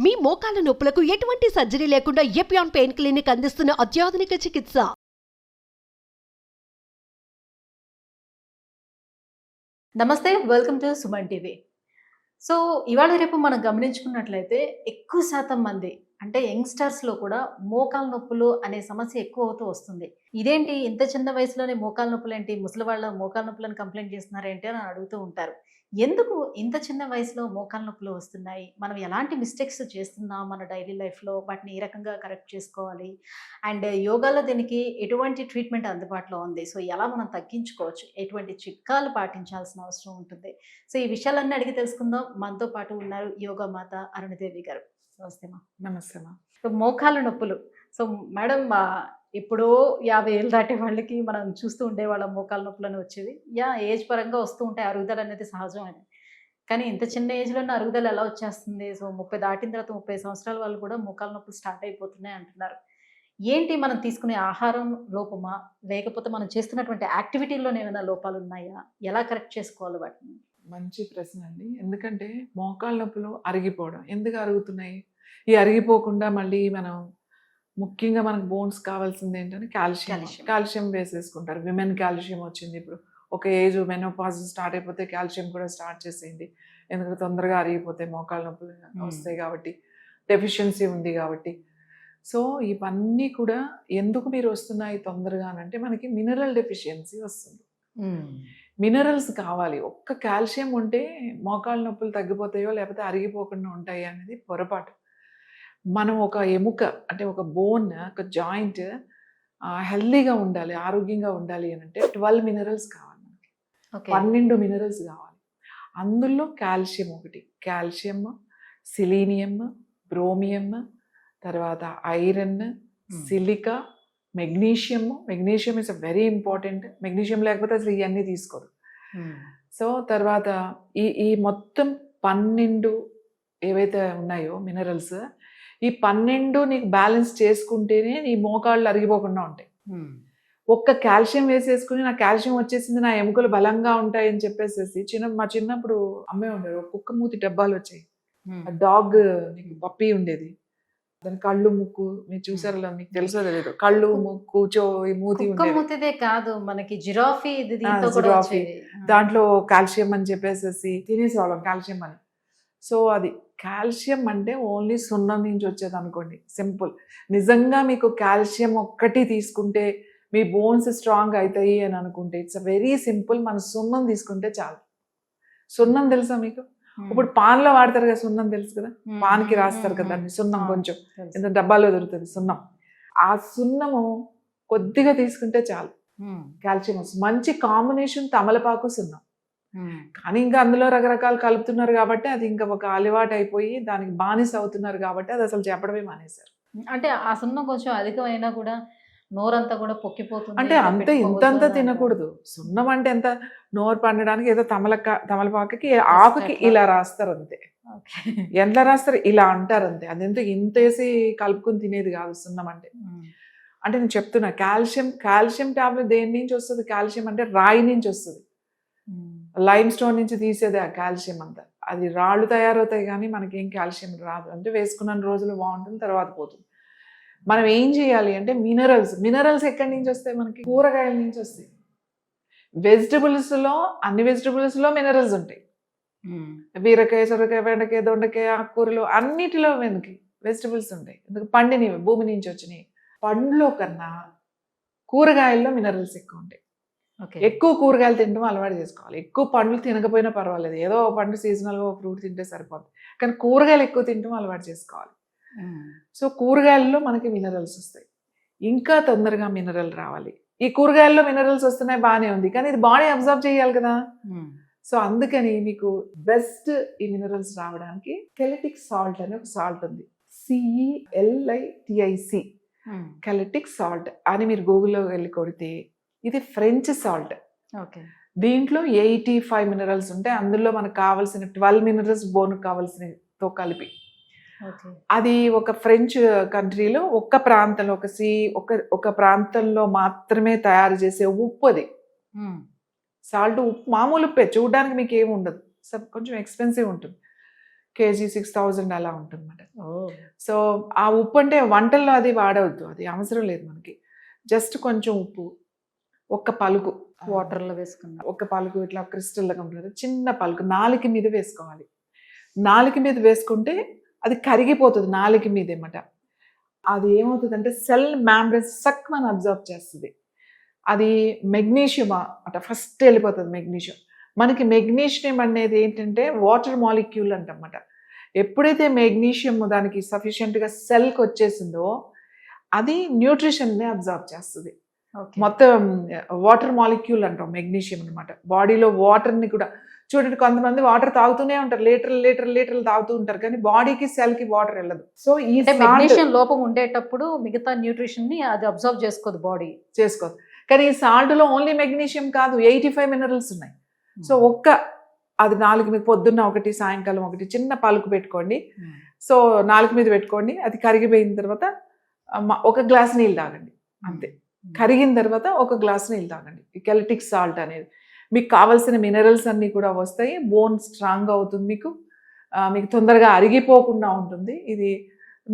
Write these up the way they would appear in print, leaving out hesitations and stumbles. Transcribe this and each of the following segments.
మీ మోకాల నొప్పులకు ఎటువంటి సర్జరీ లేకుండా ఎపియాన్ పెయిన్ క్లినిక్ అందిస్తున్న అత్యాధునిక చికిత్స. నమస్తే, welcome to Suman TV. So ఇవాళ రేపు మనం గమనించుకున్నట్లయితే ఎక్కువ శాతం మంది అంటే యంగ్స్టర్స్లో కూడా మోకాల నొప్పులు అనే సమస్య ఎక్కువ అవుతూ వస్తుంది. ఇదేంటి ఇంత చిన్న వయసులోనే మోకాల నొప్పులు ఏంటి, ముసలి వాళ్ళ మోకాల నొప్పులను కంప్లైంట్ చేస్తున్నారేంటి అని అడుగుతూ ఉంటారు. ఎందుకు ఇంత చిన్న వయసులో మోకాల నొప్పులు వస్తున్నాయి, మనం ఎలాంటి మిస్టేక్స్ చేస్తున్నాం మన డైలీ లైఫ్లో, వాటిని ఏ రకంగా కరెక్ట్ చేసుకోవాలి, అండ్ యోగాలో దీనికి ఎటువంటి ట్రీట్మెంట్ అందుబాటులో ఉంది, సో ఎలా మనం తగ్గించుకోవచ్చు, ఎటువంటి చిట్కాలు పాటించాల్సిన అవసరం ఉంటుంది. సో ఈ విషయాలన్నీ అడిగి తెలుసుకుందాం. మనతో పాటు ఉన్నారు యోగా మాత అరుణదేవి గారు. నమస్తే మా. నమస్తే మా. సో మోకాళ్ళ నొప్పులు, సో మేడం ఎప్పుడో 50 ఏళ్ళు దాటే వాళ్ళకి మనం చూస్తూ ఉండేవాళ్ళం మోకాళ్ళ నొప్పులను వచ్చేవి. ఏజ్ పరంగా వస్తూ ఉంటాయి, అరుగుదల అనేది సహజం అని. కానీ ఇంత చిన్న ఏజ్లోనే అరుగుదల ఎలా వచ్చేస్తుంది? సో 30 దాటిన తర్వాత 30 సంవత్సరాల వాళ్ళు కూడా మోకాళ్ళ నొప్పులు స్టార్ట్ అయిపోతున్నాయి అంటున్నారు. ఏంటి, మనం తీసుకునే ఆహారం లోపమా, లేకపోతే మనం చేస్తున్నటువంటి యాక్టివిటీలోనే ఏమైనా లోపాలు ఉన్నాయా, ఎలా కరెక్ట్ చేసుకోవాలి వాటిని? మంచి ప్రశ్న అండి. ఎందుకంటే మోకాళ్ళ నొప్పులు అరిగిపోవడం ఎందుకు అరుగుతున్నాయి? ఈ అరిగిపోకుండా మళ్ళీ మనం ముఖ్యంగా మనకు బోన్స్ కావాల్సింది ఏంటంటే కాల్షియం వేసేసుకుంటారు. విమెన్ కాల్షియం వచ్చింది ఇప్పుడు. ఒక ఏజ్ మెనోపాజ్ స్టార్ట్ అయిపోతే కాల్షియం కూడా స్టార్ట్ చేసేయండి, ఎందుకంటే తొందరగా అరిగిపోతే మోకాళ్ళ నొప్పులు వస్తాయి కాబట్టి, డెఫిషియన్సీ ఉంది కాబట్టి. సో ఇవన్నీ కూడా ఎందుకు మీరు వస్తున్నాయి తొందరగా అంటే మనకి మినరల్ డెఫిషియన్సీ వస్తుంది. మినరల్స్ కావాలి. ఒక్క కాల్షియం ఉంటే మోకాళ్ళ నొప్పులు తగ్గిపోతాయో లేకపోతే అరిగిపోకుండా ఉంటాయి అనేది పొరపాటు. మనం ఒక ఎముక అంటే ఒక బోన్, ఒక జాయింట్ హెల్దీగా ఉండాలి, ఆరోగ్యంగా ఉండాలి అని అంటే 12 మినరల్స్ కావాలి మనకి. 12 మినరల్స్ కావాలి. అందులో కాల్షియం ఒకటి. కాల్షియం, సిలీనియం, బ్రోమియం, తర్వాత iron, silica, magnesium is a very important. Magnesium లేకపోతే అసలు ఇవన్నీ తీసుకోరు. సో తర్వాత ఈ మొత్తం 12 ఏవైతే ఉన్నాయో మినరల్స్, ఈ 12 నీకు బ్యాలెన్స్ చేసుకుంటేనే నీ మోకాళ్ళు అరిగిపోకుండా ఉంటాయి. ఒక్క కాల్షియం వేసేసుకుని నా కాల్షియం వచ్చేసింది, నా ఎముకలు బలంగా ఉంటాయి అని చెప్పేసి మా చిన్నప్పుడు అమ్మే ఉండేది. కుక్క మూతి డబ్బాలు వచ్చాయి, డాగ్ పప్పీ ఉండేది, దాని కళ్ళు ముక్కు మీరు చూసారో మీకు తెలుసో తెలియదు, కళ్ళు ముక్కు మూతి ఉండేది కాదు, మనకి జిరాఫీ దాంట్లో కాల్షియం అని చెప్పేసి తినేసేవాళ్ళం కాల్షియం అని. సో అది కాల్షియం అంటే ఓన్లీ సున్నం నుంచి వచ్చేది అనుకోండి, సింపుల్. నిజంగా మీకు కాల్షియం ఒక్కటి తీసుకుంటే మీ బోన్స్ స్ట్రాంగ్ అవుతాయి అని అనుకుంటే ఇట్స్ వెరీ సింపుల్. మన సున్నం తీసుకుంటే చాలు. సున్నం తెలుసా మీకు? ఇప్పుడు పాన్లో వాడతారు కదా సున్నం, తెలుసు కదా, పాన్కి రాస్తారు కదా దాన్ని సున్నం, కొంచెం ఎంత డబ్బాలో దొరుకుతుంది సున్నం. ఆ సున్నము కొద్దిగా తీసుకుంటే చాలు కాల్షియం వస్తుంది. మంచి కాంబినేషన్ తమలపాకు సున్నం. కానీ ఇంకా అందులో రకరకాలు కలుపుతున్నారు కాబట్టి అది ఇంకా ఒక అలవాటు అయిపోయి దానికి బానిస అవుతున్నారు కాబట్టి అది అసలు చెప్పడమే మానేశారు. అంటే ఆ సున్నం కొంచెం అధికమైనా కూడా నోరంతా కూడా పొక్కిపోతుంది. అంటే అంత ఇంతంత తినకూడదు. సున్నం అంటే ఎంత, నోరు పండడానికి ఏదో తమలపాకుకి ఆకుకి ఇలా రాస్తారు అంతే. ఎంత రాస్తారు ఇలా అంటారు అంతే. అదెంత ఇంతేసి కలుపుకొని తినేది కాదు సున్నం అంటే. అంటే నేను చెప్తున్నా, కాల్షియం టాబ్లెట్ దేని నుంచి వస్తుంది? కాల్షియం అంటే రాయి నుంచి వస్తుంది, లైమ్ స్టోన్ నుంచి తీసేది ఆ కాల్షియం అంతా. అది రాళ్ళు తయారవుతాయి కానీ మనకేం కాల్షియం రాదు. అంటే వేసుకున్న రోజులు బాగుంటుంది, తర్వాత పోతుంది. మనం ఏం చేయాలి అంటే మినరల్స్ ఎక్కడి నుంచి వస్తాయి? మనకి కూరగాయల నుంచి వస్తాయి. అన్ని వెజిటబుల్స్లో మినరల్స్ ఉంటాయి. బీరకాయ, సొరకాయ, బెండకాయ, దొండకాయ, ఆకుకూరలు అన్నిటిలో మనకి వెజిటబుల్స్ ఉంటాయి. ఎందుకు? పండినవి, భూమి నుంచి వచ్చినాయి. పండ్లో కన్నా కూరగాయల్లో మినరల్స్ ఎక్కువ ఉంటాయి. ఎక్కువ కూరగాయలు తినడం అలవాటు చేసుకోవాలి. ఎక్కువ పండ్లు తినకపోయినా పర్వాలేదు, ఏదో పండు సీజనల్గా ఫ్రూట్ తింటే సరిపోతుంది, కానీ కూరగాయలు ఎక్కువ తినడం అలవాటు చేసుకోవాలి. సో కూరగాయల్లో మనకి మినరల్స్ వస్తాయి. ఇంకా తొందరగా మినరల్ రావాలి. ఈ కూరగాయల్లో మినరల్స్ వస్తున్నాయి, బాగానే ఉంది, కానీ ఇది బాడీ అబ్జర్వ్ చేయాలి కదా. సో అందుకని మీకు బెస్ట్ ఈ మినరల్స్ రావడానికి కెలటిక్ సాల్ట్ అని ఒక సాల్ట్ ఉంది, CELITIC, కెలటిక్ సాల్ట్ అని మీరు గూగుల్లో వెళ్ళి కొడితే ఇది ఫ్రెంచ్ సాల్ట్. దీంట్లో 85 మినరల్స్ ఉంటాయి. అందులో మనకు కావాల్సిన 12 మినరల్స్ బోన్కి కావాల్సినతో కలిపి. అది ఒక ఫ్రెంచ్ కంట్రీలో ఒక ప్రాంతంలో మాత్రమే తయారు చేసే ఉప్పు. అది సాల్ట్ ఉప్పు, మామూలు ఉప్పే, చూడడానికి మీకు ఏమి ఉండదు, కొంచెం ఎక్స్పెన్సివ్ ఉంటుంది. కేజీ 6,000 అలా ఉంటుందన్నమాట. సో ఆ ఉప్పు అంటే వంటల్లో అది వాడవద్దు, అది అవసరం లేదు మనకి. జస్ట్ కొంచెం ఉప్పు, ఒక్క పలుకు వాటర్లో వేసుకున్నాం. ఒక పలుకు ఇట్లా క్రిస్టల్ లాగా ఉంటుంది, చిన్న పలుకు నాలుక మీద వేసుకోవాలి. నాలుక మీద వేసుకుంటే అది కరిగిపోతుంది నాలుక మీద ఏమట. అది ఏమవుతుందంటే సెల్ మ్యాంబ్రెన్స్ సక్మని అబ్జర్వ్ చేస్తుంది. అది మెగ్నీషియం అట ఫస్ట్ వెళ్ళిపోతుంది మెగ్నీషియం. మనకి మెగ్నీషియం అనేది ఏంటంటే వాటర్ మాలిక్యూల్ అంటమాట. ఎప్పుడైతే మెగ్నీషియం దానికి సఫిషియెంట్గా సెల్కి వచ్చేసిందో అది న్యూట్రిషన్ని అబ్జర్వ్ చేస్తుంది. మొత్తం వాటర్ మాలిక్యూల్ అంటాం మెగ్నీషియం అనమాట. బాడీలో వాటర్ని కూడా చూడండి, కొంతమంది వాటర్ తాగుతూనే ఉంటారు, లీటర్లు తాగుతూ ఉంటారు, కానీ బాడీకి సెల్కి వాటర్ వెళ్ళదు. సో ఈ మెగ్నీషియం లోపం ఉండేటప్పుడు మిగతా న్యూట్రిషన్ ని అది అబ్జర్వ్ చేసుకోదు బాడీ, చేసుకోదు. కానీ ఈ సాల్ట్లో ఓన్లీ మెగ్నీషియం కాదు, 85 మినరల్స్ ఉన్నాయి. సో అది నాలుగు మీద పొద్దున్న ఒకటి, సాయంకాలం ఒకటి చిన్న పలుకు పెట్టుకోండి. సో నాలుగు మీద పెట్టుకోండి. అది కరిగిపోయిన తర్వాత ఒక గ్లాస్ నీళ్ళు తాగండి అంతే. కరిగిన తర్వాత ఒక గ్లాస్ నీళ్ళు తాగండి. ఈ కెలటిక్ సాల్ట్ అనేది మీకు కావాల్సిన మినరల్స్ అన్నీ కూడా వస్తాయి. బోన్ స్ట్రాంగ్ అవుతుంది, మీకు తొందరగా అరిగిపోకుండా ఉంటుంది. ఇది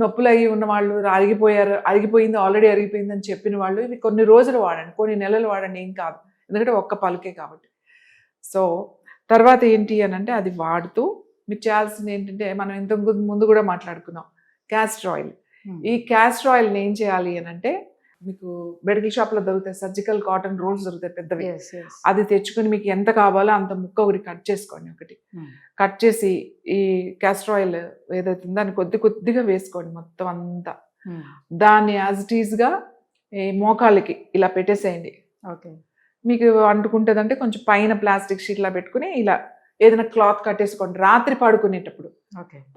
నొప్పులు అయ్యి ఉన్న వాళ్ళు, అరిగిపోయింది ఆల్రెడీ అరిగిపోయిందని చెప్పిన వాళ్ళు ఇది కొన్ని రోజులు వాడండి, కొన్ని నెలలు వాడండి, ఏం కాదు, ఎందుకంటే ఒక్క పలుకే కాబట్టి. సో తర్వాత ఏంటి అని అంటే అది వాడుతూ మీరు చేయాల్సింది ఏంటంటే, మనం ఇంతకు ముందు కూడా మాట్లాడుకున్నాం క్యాస్టర్ ఆయిల్. ఈ క్యాస్టర్ ఆయిల్ని ఏం చేయాలి అని అంటే, మీకు మెడికల్ షాప్లో దొరుకుతాయి సర్జికల్ కాటన్ రోల్స్ దొరుకుతాయి పెద్దవి. అది తెచ్చుకుని మీకు ఎంత కావాలో అంత ముక్క ఒకటి కట్ చేసుకోండి. ఒకటి కట్ చేసి ఈ క్యాస్టర్ ఆయిల్ ఏదైతే దాన్ని కొద్దిగా వేసుకోండి మొత్తం అంతా. దాన్ని యాజ్ ఇట్ ఈస్గా ఈ మోకాళ్ళకి ఇలా పెట్టేసేయండి. మీకు అంటుకుంటుందంటే కొంచెం పైన ప్లాస్టిక్ షీట్లా పెట్టుకుని ఇలా ఏదైనా క్లాత్ కట్టేసుకోండి. రాత్రి పడుకునేటప్పుడు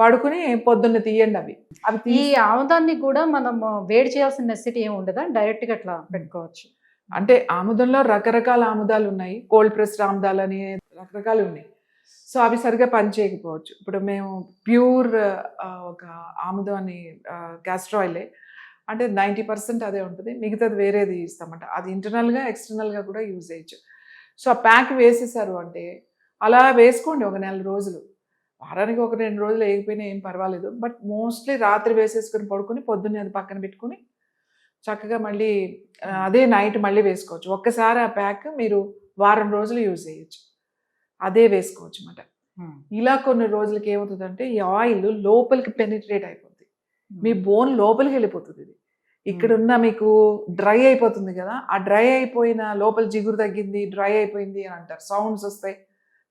పడుకుని పొద్దున్న తీయండి. అవి ఈ ఆముదాన్ని కూడా మనం వేడి చేయాల్సిన నెసిటీ ఏమి ఉండదా, డైరెక్ట్ గా అట్లా పెట్టుకోవచ్చు? అంటే ఆముదంలో రకరకాల ఆముదాలు ఉన్నాయి, కోల్డ్ ప్రెస్డ్ ఆముదాలు అని రకరకాలు ఉన్నాయి. సో అవి సరిగా పనిచేయకపోవచ్చు. ఇప్పుడు మేము ప్యూర్ ఒక ఆముదాన్ని క్యాస్టర్ ఆయిలే అంటే 90% అదే ఉంటుంది, మిగతాది వేరేది ఇస్తామంట. అది ఇంటర్నల్గా ఎక్స్టర్నల్గా కూడా యూజ్ చేయొచ్చు. సో ఆ ప్యాక్ వేసేసారు అంటే అలా వేసుకోండి ఒక 4 రోజులు. వారానికి 1-2 రోజులు వేయకపోయినా ఏం పర్వాలేదు. బట్ మోస్ట్లీ రాత్రి వేసేసుకుని పడుకుని పొద్దున్నే అది పక్కన పెట్టుకుని చక్కగా మళ్ళీ అదే నైట్ మళ్ళీ వేసుకోవచ్చు. ఒక్కసారి ఆ ప్యాక్ మీరు వారం రోజులు యూజ్ చేయొచ్చు, అదే వేసుకోవచ్చు అన్నమాట. ఇలా కొన్ని రోజులకి ఏమవుతుందంటే ఈ ఆయిల్ లోపలికి పెనిట్రేట్ అయిపోతుంది, మీ బోన్ లోపలికి వెళ్ళిపోతుంది. ఇది ఇక్కడున్న మీకు డ్రై అయిపోతుంది కదా, ఆ డ్రై అయిపోయిన లోపల జిగురు తగ్గింది, డ్రై అయిపోయింది అని అంటారు. సౌండ్స్ వస్తాయి,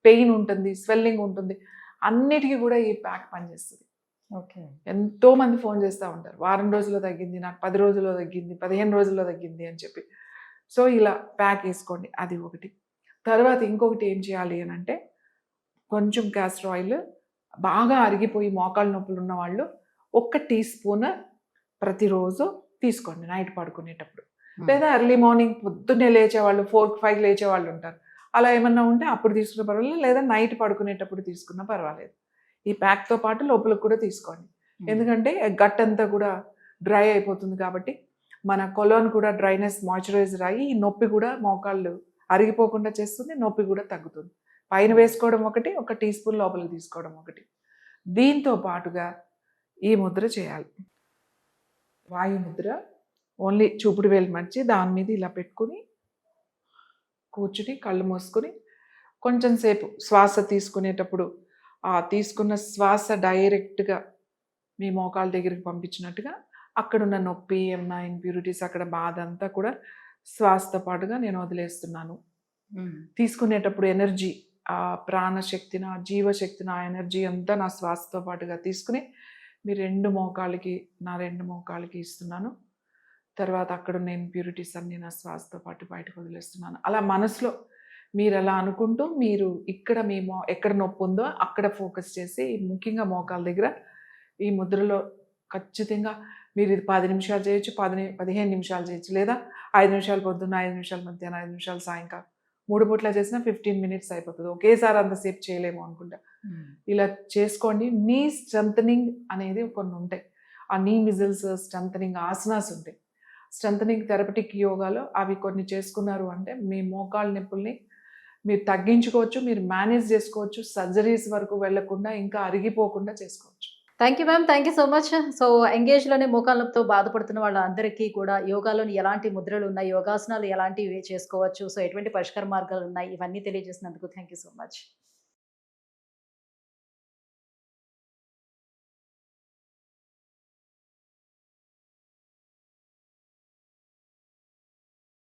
పెయిన్ ఉంటుంది, స్వెల్లింగ్ ఉంటుంది, అన్నిటికీ కూడా ఈ ప్యాక్ పనిచేస్తుంది. ఎంతో మంది ఫోన్ చేస్తూ ఉంటారు, వారం రోజుల్లో తగ్గింది, నాకు 10 రోజుల్లో తగ్గింది, 15 రోజుల్లో తగ్గింది అని చెప్పి. సో ఇలా ప్యాక్ వేసుకోండి, అది ఒకటి. తర్వాత ఇంకొకటి ఏం చేయాలి అని అంటే, కొంచెం క్యాస్టర్ ఆయిల్ బాగా అరిగిపోయి మోకాళ్ళ నొప్పులు ఉన్న వాళ్ళు 1 టీ స్పూన్ ప్రతిరోజు తీసుకోండి నైట్ పడుకునేటప్పుడు. లేదా ఎర్లీ మార్నింగ్ పొద్దున్నే లేచేవాళ్ళు 4-5 లేచేవాళ్ళు ఉంటారు, అలా ఏమన్నా ఉంటే అప్పుడు తీసుకున్న పర్వాలేదు, లేదా నైట్ పడుకునేటప్పుడు తీసుకున్నా పర్వాలేదు. ఈ ప్యాక్తో పాటు లోపలికి కూడా తీసుకోండి, ఎందుకంటే గట్ అంతా కూడా డ్రై అయిపోతుంది కాబట్టి మన కొలోన్ కూడా డ్రైనెస్ మాయిశ్చరైజర్ అయ్యి ఈ నొప్పి కూడా మోకాళ్ళు అరిగిపోకుండా చేస్తుంది, నొప్పి కూడా తగ్గుతుంది. పైన వేసుకోవడం ఒకటి, 1 టీ స్పూన్ లోపలికి తీసుకోవడం ఒకటి. దీంతో పాటుగా ఈ ముద్ర చేయాలి, వాయు ముద్ర. ఓన్లీ చూపుడు వేలు మర్చి దాని మీద ఇలా పెట్టుకుని కూర్చుని కళ్ళు మూసుకుని కొంచెం సేపు శ్వాస తీసుకునేటప్పుడు ఆ తీసుకున్న శ్వాస డైరెక్ట్గా మీ మోకాళ్ళ దగ్గరికి పంపించినట్టుగా అక్కడున్న నొప్పి, ఏమన్నా ఇంప్యూరిటీస్, అక్కడ బాధ అంతా కూడా శ్వాసతో పాటుగా నేను వదిలేస్తున్నాను. తీసుకునేటప్పుడు ఎనర్జీ, ఆ ప్రాణశక్తిని, ఆ జీవశక్తిని, ఆ ఎనర్జీ అంతా నా శ్వాసతో పాటుగా తీసుకుని మీ 2 మోకాళ్ళకి ఇస్తున్నాను. తర్వాత అక్కడున్న ఇంప్యూరిటీస్ అన్నీ నా శ్వాసతో పాటు బయటకు వదిలేస్తున్నాను. అలా మనసులో మీరు అలా అనుకుంటూ మీరు ఇక్కడ మీ ఎక్కడ నొప్పి ఉందో అక్కడ ఫోకస్ చేసి, ముఖ్యంగా మోకాళ్ళ దగ్గర ఈ ముద్రలో ఖచ్చితంగా మీరు ఇది 10 నిమిషాలు చేయొచ్చు, 15 నిమిషాలు చేయొచ్చు, లేదా 5 నిమిషాలు పొద్దున్న, 5 నిమిషాలు మధ్యాహ్నం, 5 నిమిషాలు సాయంకాలం, 3 పూట్ల చేసినా 15 మినిట్స్ అయిపోతుంది. ఒకేసారి అంతసేపు చేయలేము అనుకుంటా. ఇలా చేసుకోండి. నీ స్ట్రెంథనింగ్ అనేది కొన్ని ఉంటాయి, ఆ నీ మిజిల్స్ స్ట్రెంథనింగ్ ఆసనాస్ ఉంటాయి. స్ట్రెంథనింగ్ థెరపటిక్ యోగాలో అవి కొన్ని చేసుకున్నారు అంటే మీ మోకాళ్ళ నొప్పుల్ని మీరు తగ్గించుకోవచ్చు, మీరు మేనేజ్ చేసుకోవచ్చు, సర్జరీస్ వరకు వెళ్లకుండా ఇంకా అరిగిపోకుండా చేసుకోవచ్చు. Thank you ma'am, thank you so much. So ఎంగేజ్లోనే మోకాళ్ళ నొప్పితో బాధపడుతున్న వాళ్ళందరికీ కూడా యోగాలోని ఎలాంటి ముద్రలు ఉన్నాయి, యోగాసనాలు ఎలాంటివి చేసుకోవచ్చు, సో ఎటువంటి పరిష్కార మార్గాలు ఉన్నాయి, ఇవన్నీ తెలియజేసినందుకు థ్యాంక్ యూ సో మచ్.